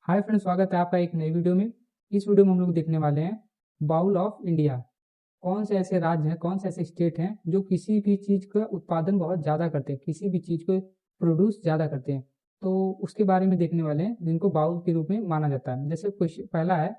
Hi friends, स्वागत है आपका एक नई वीडियो में। इस वीडियो में हम लोग देखने वाले हैं बाउल ऑफ इंडिया। कौन से ऐसे राज्य हैं, कौन से ऐसे स्टेट हैं जो किसी भी चीज़ का उत्पादन बहुत ज़्यादा करते हैं, किसी भी चीज़ को प्रोड्यूस ज़्यादा करते हैं। तो उसके बारे में देखने वाले हैं, जिनको बाउल के रूप में माना जाता है। जैसे क्वेश्चन पहला है,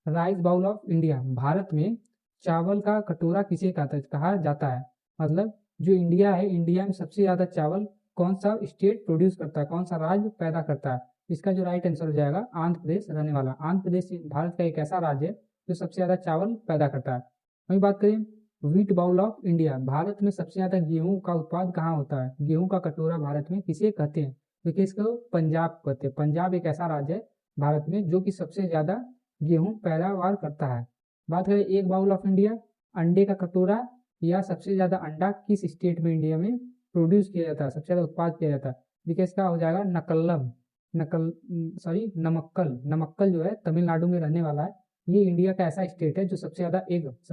rice bowl of India. Bharat में चावल का कटोरा किसे कहा जाता है? मतलब जो इंडिया है, इंडिया में सबसे ज़्यादा चावल कौन सा स्टेट प्रोड्यूस करता है, कौन सा राज्य पैदा करता है? इसका जो राइट आंसर हो जाएगा आंध्र प्रदेश रहने वाला। आंध्र प्रदेश भारत का एक ऐसा राज्य है जो सबसे ज़्यादा चावल पैदा करता है। वहीं बात करें wheat bowl of India. Bharat में सबसे ज़्यादा गेहूं का उत्पाद कहाँ होता है? गेहूं का कटोरा भारत में किसे कहते हैं? देखिए, इसको पंजाब कहते हैं। पंजाब एक ऐसा राज्य है भारत में जो कि सबसे ज़्यादा गेहूं पैदावार करता है। बात करें एक बाउल ऑफ इंडिया, अंडे का कटोरा या सबसे ज्यादा अंडा किस स्टेट में इंडिया में प्रोड्यूस किया जाता है, सबसे ज्यादा उत्पाद किया जाता है? देखिए, इसका हो जाएगा नकल्लम, नकल सॉरी नमक्कल। नमक्कल जो है तमिलनाडु में रहने वाला है। ये इंडिया का ऐसा स्टेट है जो सबसे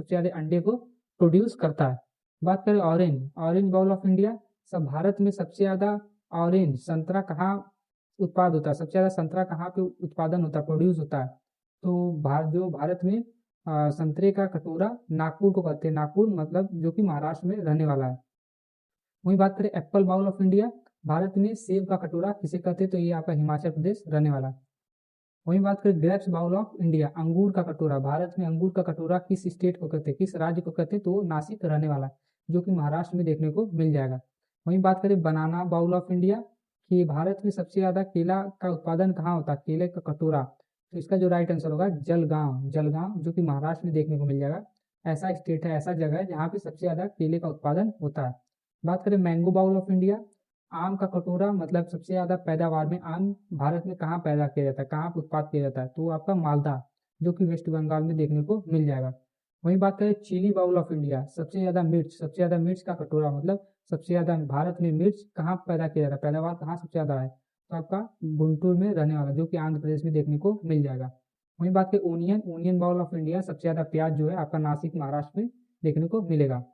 ज्यादा अंडे को प्रोड्यूस करता है। बात करें ऑरेंज बाउल ऑफ इंडिया। सब भारत में सबसे ज्यादा ऑरेंज संतरा कहाँ उत्पाद होता है? सबसे ज्यादा संतरा कहाँ पे उत्पादन होता है, प्रोड्यूस होता है? तो भारत में संतरे का कटोरा नागपुर को कहते हैं। नागपुर मतलब जो कि महाराष्ट्र में रहने वाला है। वहीं बात करें apple bowl of India. Bharat में सेब का कटोरा किसे कहते हैं? तो ये आपका हिमाचल प्रदेश रहने वाला है। वहीं बात करें ग्रेप्स बाउल ऑफ इंडिया, अंगूर का कटोरा। भारत में अंगूर का कटोरा किस स्टेट को कहते हैं, किस राज्य को कहते हैं? तो नासिक रहने वाला है, जो कि महाराष्ट्र में देखने को मिल जाएगा। वहीं बात करें बनाना बाउल ऑफ इंडिया, कि भारत में सबसे ज्यादा केला का उत्पादन कहाँ होता है? केले का कटोरा। तो इसका जो राइट आंसर होगा जलगांव। जलगांव जो कि महाराष्ट्र में देखने को मिल जाएगा। ऐसा स्टेट है, ऐसा जगह है जहाँ पे सबसे ज्यादा केले का उत्पादन होता है। बात करें मैंगो बाउल ऑफ इंडिया, आम का कटोरा। मतलब सबसे ज्यादा पैदावार में आम भारत में कहाँ पैदा किया जाता है, कहाँ उत्पाद किया जाता है? तो आपका मालदा, जो कि वेस्ट बंगाल में देखने को मिल जाएगा। वहीं बात करें चिली बाउल ऑफ इंडिया, सबसे ज्यादा मिर्च का कटोरा। मतलब सबसे ज्यादा भारत में मिर्च कहाँ पैदा किया जाता है, पैदावार कहाँ सबसे ज्यादा है? तो आपका गुंटूर में रहने वाला, जो कि आंध्र प्रदेश में देखने को मिल जाएगा। वहीं बात करें ओनियन बाउल ऑफ इंडिया, सबसे ज्यादा प्याज जो है आपका नासिक महाराष्ट्र में देखने को मिलेगा।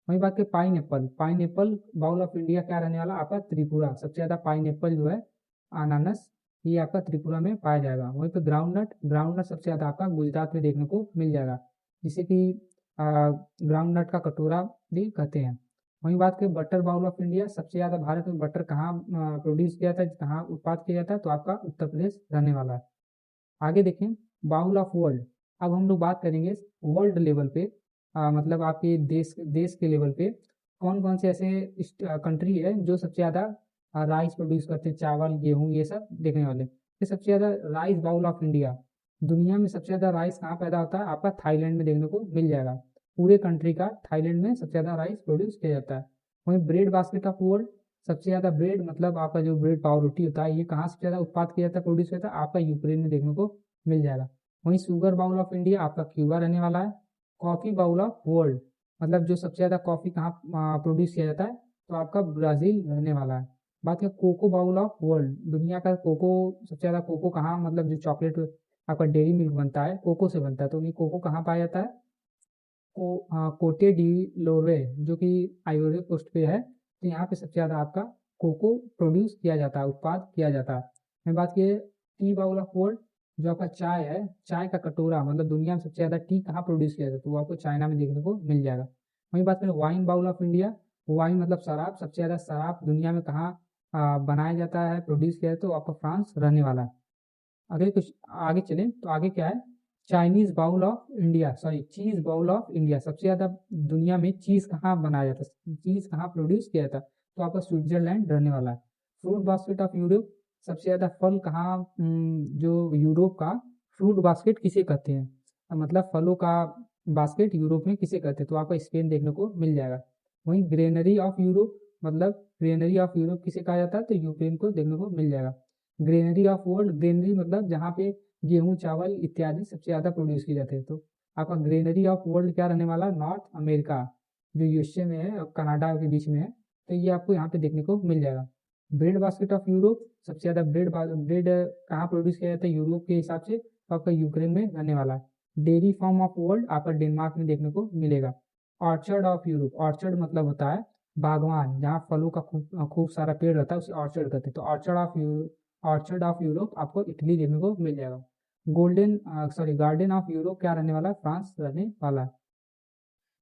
वहीं बात करें pineapple bowl of India क्या रहने वाला? आपका त्रिपुरा। सबसे ज्यादा पाइन एप्पल जो है, अनानस, ये आपका त्रिपुरा में पाया जाएगा। वहीं पे ग्राउंड नट सबसे ज्यादा आपका गुजरात में देखने को मिल जाएगा, जिसे कि ग्राउंड नट का कटोरा भी कहते हैं। वहीं बात करें बटर बाउल ऑफ इंडिया, सबसे ज्यादा भारत में बटर कहाँ प्रोड्यूस किया जाता है, कहाँ उत्पाद किया जाता है? तो आपका उत्तर प्रदेश रहने वाला है। आगे देखें बाउल ऑफ वर्ल्ड। अब हम लोग बात करेंगे वर्ल्ड लेवल पे, मतलब आपके देश देश के लेवल पे कौन कौन से ऐसे कंट्री है जो सबसे ज़्यादा राइस प्रोड्यूस करते हैं, चावल गेहूं ये सब देखने वाले। तो सबसे ज़्यादा राइस बाउल ऑफ इंडिया, दुनिया में सबसे ज़्यादा राइस कहाँ पैदा होता है? आपका थाईलैंड में देखने को मिल जाएगा। पूरे कंट्री का थाईलैंड में सबसे ज़्यादा राइस प्रोड्यूस किया जाता है। वहीं ब्रेड बास्केट ऑफ वर्ल्ड, सबसे ज़्यादा ब्रेड मतलब आपका जो ब्रेड पाव रोटी होता है, ये कहाँ सबसे ज़्यादा उत्पाद किया जाता है, प्रोड्यूस किया जाता है? आपका यूक्रेन में देखने को मिल जाएगा। वहीं शुगर बाउल ऑफ इंडिया आपका क्यूबा रहने वाला है। कॉफी बाउल ऑफ वर्ल्ड, मतलब जो सबसे ज्यादा कॉफी कहाँ प्रोड्यूस किया जाता है? तो आपका ब्राजील रहने वाला है। बात करें कोको बाउल ऑफ वर्ल्ड, दुनिया का कोको, सबसे ज्यादा कोको कहाँ, मतलब जो चॉकलेट आपका डेयरी मिल्क बनता है कोको से बनता है, तो ये कोको कहाँ पाया जाता है? कोटे डी लोरे, जो कि आइवरी कोस्ट पे है। तो यहाँ पे सबसे ज्यादा आपका कोको प्रोड्यूस किया जाता है, उत्पाद किया जाता है। मैं बात की टी बाउल ऑफ वर्ल्ड, जो आपका चाय है, चाय का कटोरा, मतलब दुनिया में सबसे ज्यादा टी कहाँ प्रोड्यूस किया जाता है? तो वो आपको चाइना में देखने को मिल जाएगा। वहीं बात करें wine bowl of India, wine मतलब शराब, सबसे ज्यादा शराब दुनिया में कहाँ बनाया जाता है, प्रोड्यूस किया जाता है? तो आपका फ्रांस रहने वाला है। अगर कुछ आगे चलें तो आगे क्या है, Chinese bowl of India, sorry cheese bowl of India, सबसे ज्यादा दुनिया में चीज कहाँ बनाया जाता है, चीज कहाँ प्रोड्यूस किया जाता है? तो आपका स्विट्जरलैंड रहने वाला है। फ्रूट बास्केट ऑफ यूरोप, सबसे ज्यादा फल कहाँ, जो यूरोप का फ्रूट बास्केट किसे कहते हैं? मतलब फलों का बास्केट यूरोप में किसे कहते हैं? तो आपको स्पेन देखने को मिल जाएगा। वहीं ग्रेनरी ऑफ यूरोप, मतलब ग्रेनरी ऑफ यूरोप किसे कहा जाता है? तो यूक्रेन को देखने को मिल जाएगा। ग्रेनरी ऑफ वर्ल्ड, ग्रेनरी मतलब जहाँ पे गेहूं चावल इत्यादि सबसे ज्यादा प्रोड्यूस किए जाते हैं। तो आपका ग्रेनरी ऑफ वर्ल्ड क्या रहने वाला? नॉर्थ अमेरिका, जो यूएसए में है और कनाडा के बीच में है। तो ये आपको यहाँ पे देखने को मिल जाएगा। ब्रेड बास्केट ऑफ यूरोप, सबसे ज्यादा ब्रेड कहाँ प्रोड्यूस किया जाता है यूरोप के हिसाब से? तो आपका यूक्रेन में रहने वाला है। डेयरी फार्म ऑफ वर्ल्ड आपका डेनमार्क में देखने को मिलेगा। ऑर्चर्ड ऑफ यूरोप, ऑर्चर्ड मतलब होता है बागवान, जहाँ फलों का खूब खूब सारा पेड़ रहता है, उसे ऑर्चर्ड कहते हैं। तो ऑर्चर्ड ऑफ यूरोप आपको इटली देखने को मिल जाएगा। गार्डन ऑफ यूरोप क्या रहने वाला है, फ्रांस रहने वाला है।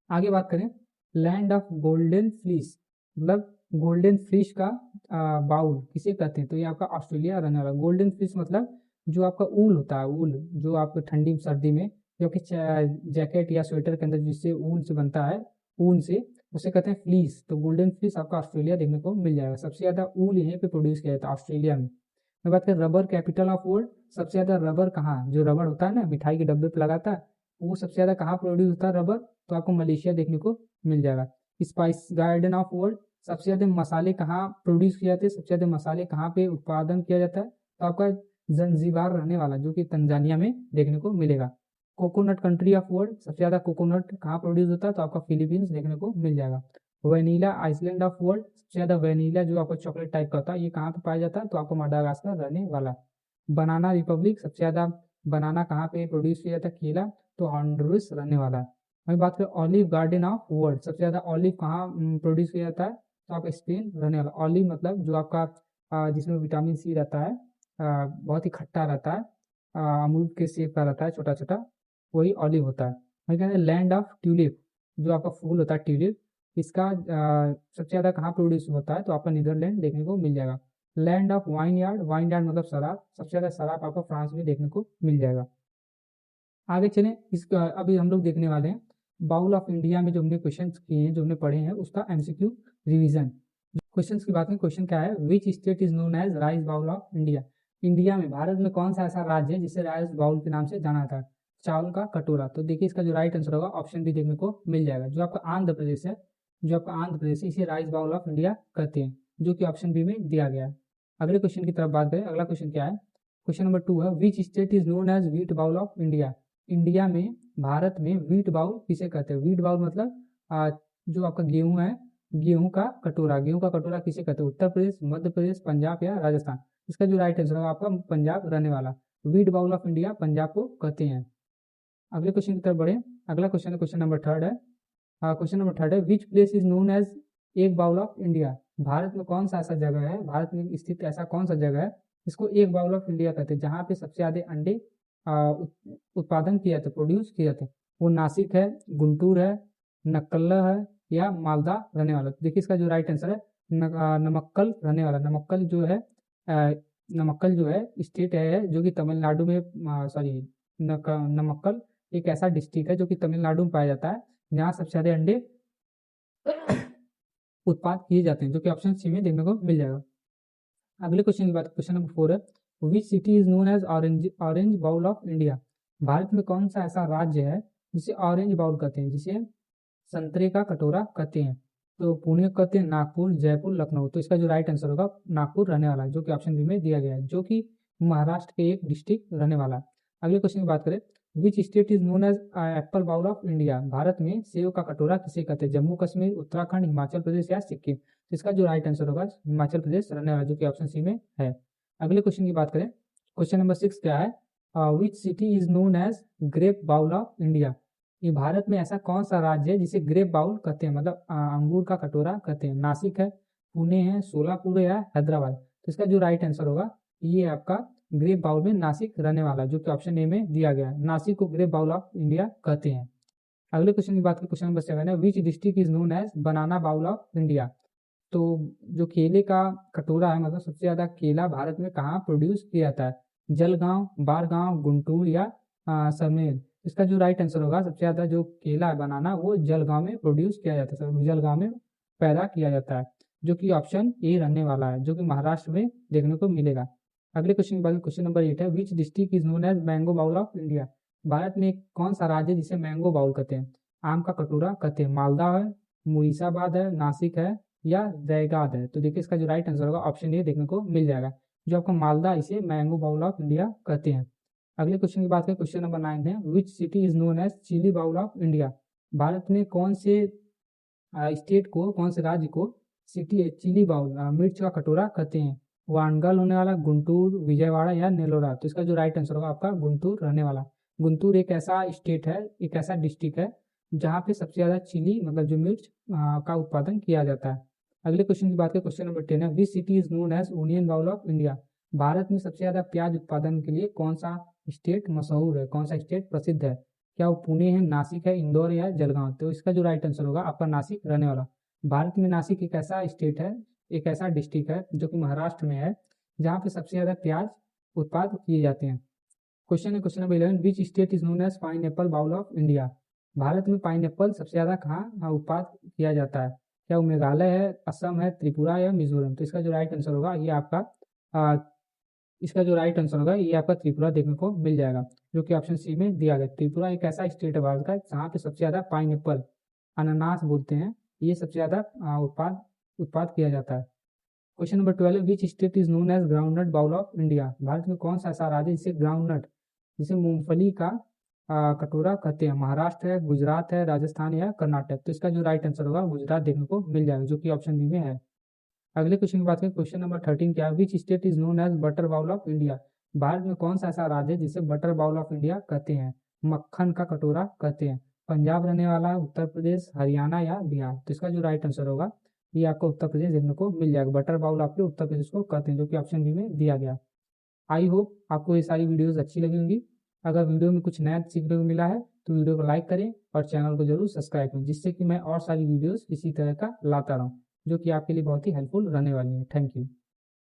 आगे बात करें लैंड ऑफ गोल्डन फ्लीस, मतलब गोल्डन फिश का बाउल किसे कहते हैं, तो ये आपका ऑस्ट्रेलिया रहने वाला। गोल्डन फिश मतलब जो आपका ऊल होता है, ऊल जो आपको ठंडी सर्दी में जो कि जैकेट या स्वेटर के अंदर जिससे ऊन से बनता है, ऊन से, उसे कहते हैं फ्लीस। तो गोल्डन फिश आपका ऑस्ट्रेलिया देखने को मिल जाएगा। सबसे ज़्यादा ऊल यहीं पे प्रोड्यूस किया जाता है ऑस्ट्रेलिया में। मैं बात करें रबर कैपिटल ऑफ वर्ल्ड, सबसे ज़्यादा रबर कहाँ, जो रबर होता है ना मिठाई के डब्बे पे लगाता है, वो सबसे ज़्यादा कहाँ प्रोड्यूस होता है रबर, तो आपको मलेशिया देखने को मिल जाएगा। स्पाइस गार्डन ऑफ वर्ल्ड, सबसे ज़्यादा मसाले कहाँ प्रोड्यूस किए जाते हैं, सबसे ज़्यादा मसाले कहाँ पे उत्पादन किया जाता है, तो आपका जंजीबार रहने वाला जो कि तंजानिया में देखने को मिलेगा। कोकोनट कंट्री ऑफ वर्ल्ड, सबसे ज़्यादा कोकोनट कहाँ प्रोड्यूस होता है, तो आपका फिलीपींस देखने को मिल जाएगा। वेनिला आइसलैंड ऑफ वर्ल्ड, सबसे ज़्यादा वेनिला जो आपका चॉकलेट टाइप का होता है ये कहाँ पे पाया जाता है, तो आपको मडागास्कर रहने वाला। बनाना रिपब्लिक, सबसे ज़्यादा बनाना कहाँ पे प्रोड्यूस किया जाता है, केला, तो हॉन्डुरस रहने वाला है। वही बात करें ऑलिव गार्डन ऑफ वर्ल्ड, सबसे ज़्यादा ऑलिव कहाँ प्रोड्यूस किया जाता है, तो आप स्पेन रहने वाला। ऑलिव मतलब जो आपका जिसमें विटामिन सी रहता है, बहुत ही खट्टा रहता है, अमरूद के शेप का रहता है छोटा छोटा, वही ऑलिव होता है। वही कहते हैं लैंड ऑफ ट्यूलिप, जो आपका फूल होता है ट्यूलिप, इसका सबसे ज़्यादा कहाँ प्रोड्यूस होता है, तो आपका नीदरलैंड देखने को मिल जाएगा। Land of wine yard, wine yard मतलब शराब, सबसे ज़्यादा शराब आपको फ्रांस में देखने को मिल जाएगा। आगे चलें, इसका अभी हम लोग देखने वाले हैं बाउल ऑफ इंडिया में जो हमने क्वेश्चन किए हैं, जो हमने पढ़े हैं, उसका एमसीक्यू रिवीजन। क्वेश्चन की बात में क्वेश्चन क्या है, which state is known as rice bowl of India. India में भारत में कौन सा ऐसा राज्य है जिसे राइस बाउल के नाम से जाना था, चावल का कटोरा। तो देखिए इसका जो राइट आंसर होगा ऑप्शन भी देखने को मिल जाएगा। जो आपका आंध्र प्रदेश है, जो आपका आंध्र प्रदेश है, इसे राइस बाउल ऑफ इंडिया कहते हैं, जो कि ऑप्शन बी में दिया गया है। अगले क्वेश्चन की तरफ बात करें, अगला क्वेश्चन क्या है, क्वेश्चन नंबर 2 है, which state is known as wheat bowl of India. India में, भारत में व्हीट बाउल किसे कहते हैं। व्हीट बाउल मतलब जो आपका गेहूं है, गेहूं का कटोरा, गेहूं का कटोरा किसे कहते हैं, उत्तर प्रदेश, मध्य प्रदेश, पंजाब या राजस्थान। इसका जो राइट आंसर होगा आपका पंजाब रहने वाला। Wheat bowl of India Punjab को कहते हैं। अगले क्वेश्चन की तरफ बढ़े, अगला क्वेश्चन है क्वेश्चन नंबर 3 है। क्वेश्चन नंबर 3 है, which place is known as egg bowl of India. Bharat में कौन सा ऐसा जगह है, भारत में स्थित ऐसा कौन सा जगह है इसको एक बाउल ऑफ इंडिया कहते हैं, जहाँ पे सबसे ज्यादा अंडे उत्पादन किए जाते, प्रोड्यूस किए जाते। वो नासिक है, गुंटूर है, नक्कल है या मालदा रहने वाला। देखिए इसका जो राइट आंसर है नमक्कल रहने वाला। नमक्कल जो है स्टेट है जो कि तमिलनाडु में, सॉरी, नमक्कल एक ऐसा डिस्ट्रिक्ट है जो कि तमिलनाडु में पाया जाता है, जहाँ सबसे ज्यादा अंडे उत्पाद किए जाते हैं, जो कि ऑप्शन सी में देखने को मिल जाएगा। अगले क्वेश्चन की बात, क्वेश्चन नंबर 4 है, which city is known as orange bowl of India. Bharat में कौन सा ऐसा राज्य है जिसे ऑरेंज बाउल कहते हैं, जिसे संतरे का कटोरा कहते हैं। तो पुणे कहते हैं, नागपुर, जयपुर, लखनऊ। तो इसका जो राइट आंसर होगा नागपुर रहने वाला है, जो कि ऑप्शन बी में दिया गया है, जो कि महाराष्ट्र के एक डिस्ट्रिक्ट रहने वाला है। अगले क्वेश्चन की बात करें, which state is known as apple bowl of India. Bharat में सेब का कटोरा किसे कहते हैं, जम्मू कश्मीर, उत्तराखंड, हिमाचल प्रदेश या सिक्किम। तो इसका जो राइट आंसर होगा हिमाचल प्रदेश रहने वाला, जो कि ऑप्शन सी में है। अगले क्वेश्चन की बात करें, क्वेश्चन नंबर 6 क्या है, which city is known as grape bowl of India. ये भारत में ऐसा कौन सा राज्य है जिसे ग्रेप बाउल कहते हैं, मतलब अंगूर का कटोरा कहते हैं। नासिक है, पुणे है, सोलापुर है या हैदराबाद। तो इसका जो राइट आंसर होगा ये आपका ग्रेप बाउल में नासिक रहने वाला, जो कि ऑप्शन ए में दिया गया है। नासिक को ग्रेप बाउल ऑफ इंडिया कहते हैं। अगले क्वेश्चन की बात करें, क्वेश्चन नंबर 7 है, which district is known as banana bowl of India. तो जो केले का कटोरा है, मतलब सबसे ज्यादा केला भारत में कहाँ प्रोड्यूस किया जाता है, जलगांव, बारगांव, गुंटूर या समेल। इसका जो राइट आंसर होगा सबसे ज्यादा जो केला है बनाना वो जलगांव में प्रोड्यूस किया जाता है, जलगांव में पैदा किया जाता है, जो कि ऑप्शन ए रहने वाला है, जो कि महाराष्ट्र में देखने को मिलेगा। अगले क्वेश्चन के बाद क्वेश्चन नंबर 8 है, which district is known as mango bowl of India. Bharat में कौन सा राज्य जिसे मैंगो बाउल कहते हैं, आम का कटोरा कहते हैं। मालदा है, मुरीसाबाद है, नासिक है या जयगाद है। तो देखिए इसका जो राइट आंसर होगा ऑप्शन ए देखने को मिल जाएगा, जो आपका मालदा, इसे मैंगो बाउल ऑफ इंडिया कहते हैं। अगले क्वेश्चन की बात करें, क्वेश्चन नंबर 9 है, which city is known as chilli bowl of India. Bharat में कौन से स्टेट को, कौन से राज्य को सिटी चिली बाउल, मिर्च का कटोरा कहते हैं। वानगल होने वाला, गुंटूर, विजयवाड़ा या नेलोरा। तो इसका जो राइट आंसर होगा आपका गुंटूर रहने वाला। गुंटूर एक ऐसा स्टेट है, एक ऐसा डिस्ट्रिक्ट है जहाँ पे सबसे ज्यादा चिली मतलब जो मिर्च का उत्पादन किया जाता है। अगले क्वेश्चन की बात करें, क्वेश्चन नंबर 10 है, which city is known as onion bowl of India. Bharat में सबसे ज़्यादा प्याज उत्पादन के लिए कौन सा स्टेट मशहूर है, कौन सा स्टेट प्रसिद्ध है? क्या वो पुणे है, नासिक है, इंदौर या जलगांव? तो इसका जो राइट आंसर होगा आपका नासिक रहने वाला। भारत में नासिक एक ऐसा स्टेट है, एक ऐसा डिस्ट्रिक्ट है जो कि महाराष्ट्र में है, जहाँ पे सबसे ज़्यादा प्याज उत्पाद किए जाते हैं। Question number 11, which state is known as pineapple bowl of India? Bharat में पाइन एप्पल सबसे ज़्यादा कहाँ उत्पाद किया जाता है? क्या वो मेघालय है, असम है, त्रिपुरा या मिजोरम? तो इसका जो राइट आंसर होगा ये आपका इसका जो राइट आंसर होगा ये आपका त्रिपुरा देखने को मिल जाएगा, जो कि ऑप्शन सी में दिया गया। त्रिपुरा एक ऐसा स्टेट है भारत का जहाँ पे सबसे ज़्यादा पाइन एप्पल, अनानास बोलते हैं, ये सबसे ज़्यादा उत्पाद उत्पाद किया जाता है। Question number 12, which state is known as groundnut bowl of India? Bharat में कौन सा ऐसा राज्य है जिसे ग्राउंडनट, जिसे मूंगफली का कटोरा कहते हैं? महाराष्ट्र है, गुजरात है, राजस्थान या कर्नाटक? तो इसका जो राइट आंसर होगा गुजरात देखने को मिल जाएगा, जो कि ऑप्शन बी में है। अगले क्वेश्चन की बात करें, क्वेश्चन नंबर 13 क्या है, which state is known as butter bowl of India? Bharat में कौन सा ऐसा राज्य है जिसे बटर बाउल ऑफ इंडिया कहते हैं, मक्खन का कटोरा कहते हैं? पंजाब रहने वाला, उत्तर प्रदेश, हरियाणा या बिहार? तो इसका जो राइट आंसर होगा ये आपको उत्तर प्रदेश देखने को मिल जाएगा। बटर बाउल आपके उत्तर प्रदेश को कहते हैं, जो कि ऑप्शन बी में दिया गया। आई होप आपको ये सारी वीडियोस अच्छी लगी होंगी। अगर वीडियो में कुछ नया सीखने को मिला है तो वीडियो को लाइक करें और चैनल को जरूर सब्सक्राइब करें, जिससे कि मैं और सारी वीडियोस इसी तरह का लाता रहूं, जो कि आपके लिए बहुत ही हेल्पफुल रहने वाली है। Thank you.